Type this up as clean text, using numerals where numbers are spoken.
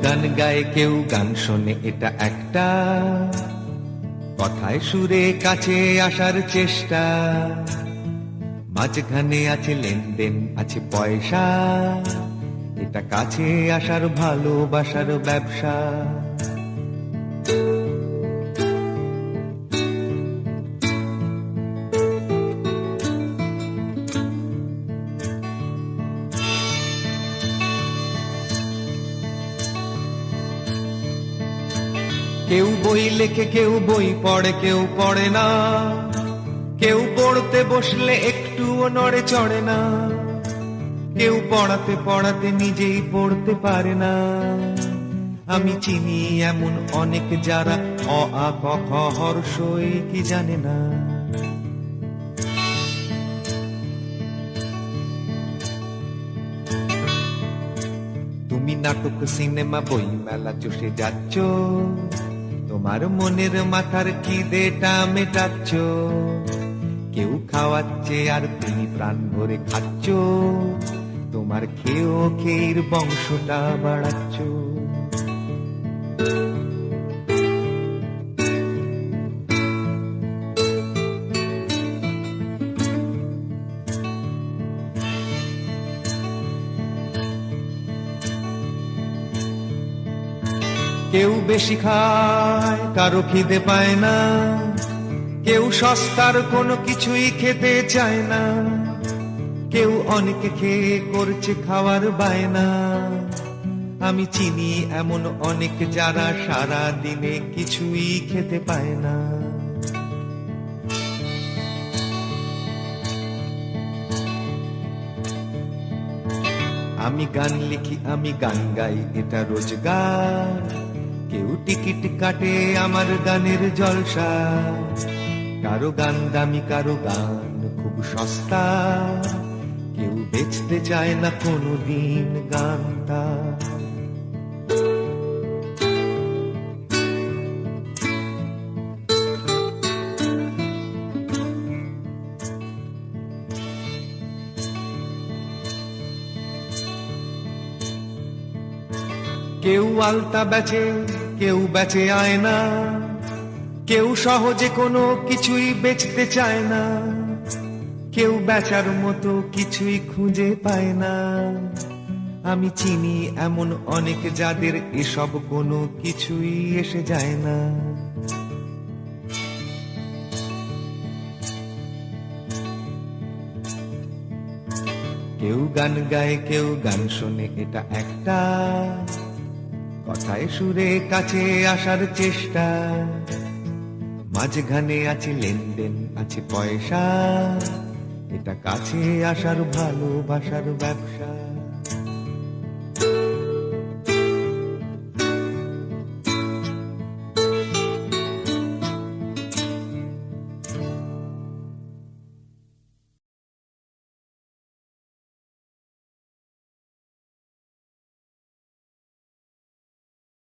গান গায় কেউ গান শোনে, এটা একটা কথায় সুরে কাছে আসার চেষ্টা। মাঝখানে আছে লেনদেন, আছে পয়সা, এটা কাছে আসার ভালোবাসার ব্যবসা। কেউ বই লেখে, কেউ বই পড়ে, কেউ পড়ে না। কেউ পড়তে বসলে একটুও নড়ে চড়ে না। কেউ পড়াতে পড়াতে নিজেই পড়তে পারে না। আমি চিনি এমন অনেক যারা অ আ ক খ হর্ষই কি জানে না। তুমি নাটক, সিনেমা, বই মেলা চষে যাচ্ছ, তোমার মনের মাথার খিদেটা মেটাচ্ছ। কেউ খাওয়াচ্ছে আর তুমি প্রাণ ভরে খাচ্ছ, তোমার খেয়েও খেয়ের বংশটা বাড়াচ্ছ। কেউ বেশি খায়, কারো খিদে পায় না। কেউ সস্তার কোনো কিছুই খেতে চায় না। কেউ অনেক খেয়ে করছে খাওয়ার বায়না। আমি চিনি এমন অনেক যারা সারা দিনে কিছুই খেতে পায় না। আমি গান লিখি, আমি গান গাই, এটা রোজগার। কেউ টিকিট কাটে আমার গানের জলসা। কারো গান দামি, কারো গান খুব সস্তা। কেউ বেচতে চায় না কোনোদিন গানটা। কেউ আলতা বেচে, কেউ বেচে আয়না। কেউ সহজে কোনো কিছুই বেচতে চায় না। কেউ বেচার মতো কিছুই খুঁজে পায় না। আমি চিনি এমন অনেক যাদের এসব কোনো কিছুই এসে যায় না। কেউ গান গায়, কেউ গান শোনে, এটা একটা কথায় সুরে কাছে আসার চেষ্টা। মাঝখানে আছে লেনদেন, আছে পয়সা, এটা কাছে আসার ভালোবাসার ব্যবসা।